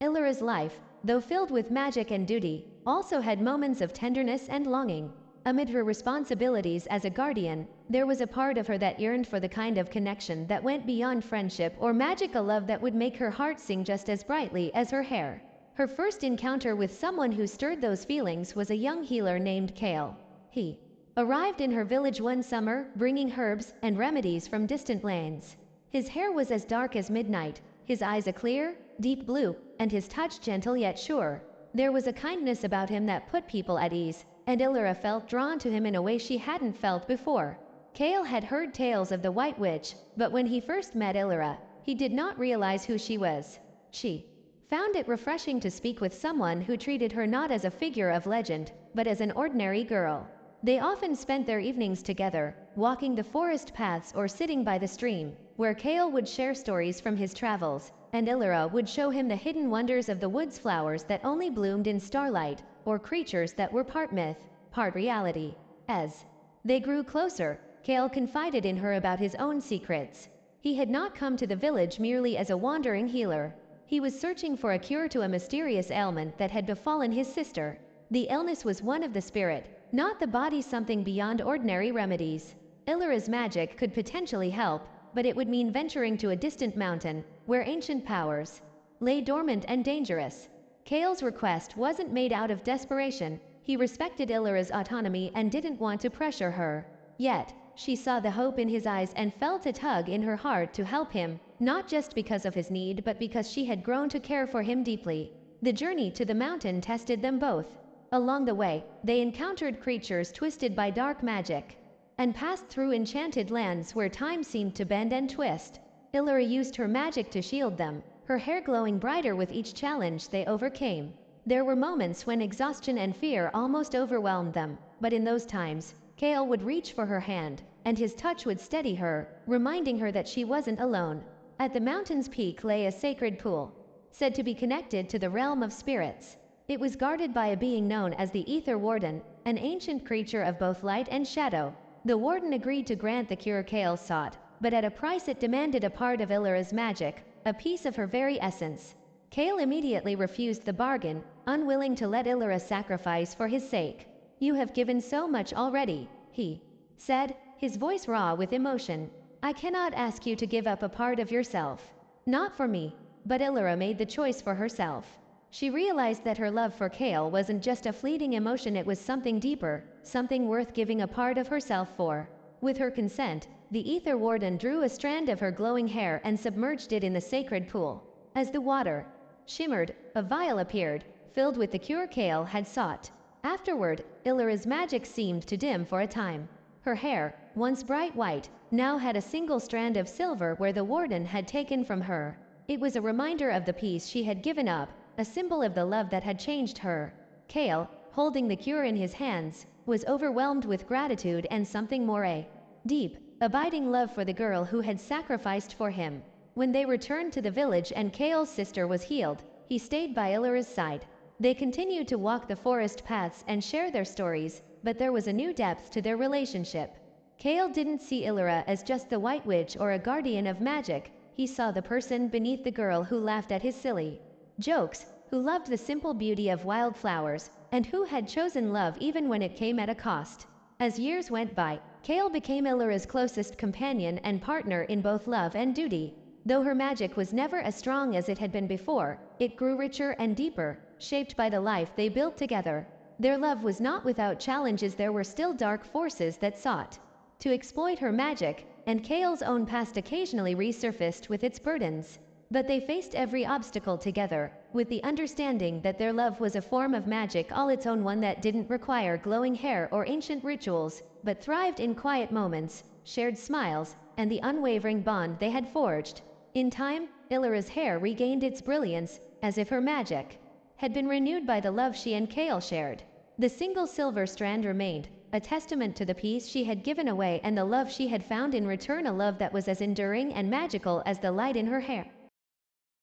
Illyra's life, though filled with magic and duty, also had moments of tenderness and longing. Amid her responsibilities as a guardian, there was a part of her that yearned for the kind of connection that went beyond friendship or magic, a love that would make her heart sing just as brightly as her hair. Her first encounter with someone who stirred those feelings was a young healer named Kale. He arrived in her village one summer, bringing herbs and remedies from distant lands. His hair was as dark as midnight, his eyes a clear, deep blue, and his touch gentle yet sure. There was a kindness about him that put people at ease, and Illyra felt drawn to him in a way she hadn't felt before. Kale had heard tales of the White Witch, but when he first met Illyra, he did not realize who she was. She found it refreshing to speak with someone who treated her not as a figure of legend, but as an ordinary girl. They often spent their evenings together, walking the forest paths or sitting by the stream, where Kale would share stories from his travels, and Illyra would show him the hidden wonders of the woods, flowers that only bloomed in starlight, or creatures that were part myth, part reality. As they grew closer, Kale confided in her about his own secrets. He had not come to the village merely as a wandering healer. He was searching for a cure to a mysterious ailment that had befallen his sister. The illness was one of the spirit, not the body, something beyond ordinary remedies. Illyra's magic could potentially help, but it would mean venturing to a distant mountain, where ancient powers lay dormant and dangerous. Kale's request wasn't made out of desperation. He respected Illyra's autonomy and didn't want to pressure her. Yet, she saw the hope in his eyes and felt a tug in her heart to help him, not just because of his need but because she had grown to care for him deeply. The journey to the mountain tested them both. Along the way, they encountered creatures twisted by dark magic, and passed through enchanted lands where time seemed to bend and twist. Illyra used her magic to shield them, her hair glowing brighter with each challenge they overcame. There were moments when exhaustion and fear almost overwhelmed them, but in those times, Kale would reach for her hand, and his touch would steady her, reminding her that she wasn't alone. At the mountain's peak lay a sacred pool, said to be connected to the realm of spirits. It was guarded by a being known as the Ether Warden, an ancient creature of both light and shadow. The warden agreed to grant the cure Kale sought, but at a price. It demanded a part of Illyra's magic, a piece of her very essence. Kale immediately refused the bargain, unwilling to let Illyra sacrifice for his sake. "You have given so much already," he said, his voice raw with emotion. "I cannot ask you to give up a part of yourself. Not for me." But Illyra made the choice for herself. She realized that her love for Kale wasn't just a fleeting emotion, it was something deeper, something worth giving a part of herself for. With her consent, the Ether Warden drew a strand of her glowing hair and submerged it in the sacred pool. As the water shimmered, a vial appeared, filled with the cure Kale had sought. Afterward, Illyra's magic seemed to dim for a time. Her hair, once bright white, now had a single strand of silver where the warden had taken from her. It was a reminder of the peace she had given up, a symbol of the love that had changed her. Kale, holding the cure in his hands, was overwhelmed with gratitude and something more, a deep, abiding love for the girl who had sacrificed for him. When they returned to the village and Kale's sister was healed, he stayed by Illyra's side. They continued to walk the forest paths and share their stories, but there was a new depth to their relationship. Kale didn't see Illyra as just the White Witch or a guardian of magic. He saw the person beneath the girl who laughed at his silly jokes, who loved the simple beauty of wildflowers, and who had chosen love even when it came at a cost. As years went by, Kale became Illyra's closest companion and partner in both love and duty. Though her magic was never as strong as it had been before, it grew richer and deeper, shaped by the life they built together. Their love was not without challenges. There were still dark forces that sought to exploit her magic, and Kale's own past occasionally resurfaced with its burdens. But they faced every obstacle together, with the understanding that their love was a form of magic all its own, one that didn't require glowing hair or ancient rituals, but thrived in quiet moments, shared smiles, and the unwavering bond they had forged. In time, Illyra's hair regained its brilliance, as if her magic had been renewed by the love she and Kale shared. The single silver strand remained, a testament to the peace she had given away and the love she had found in return, a love that was as enduring and magical as the light in her hair.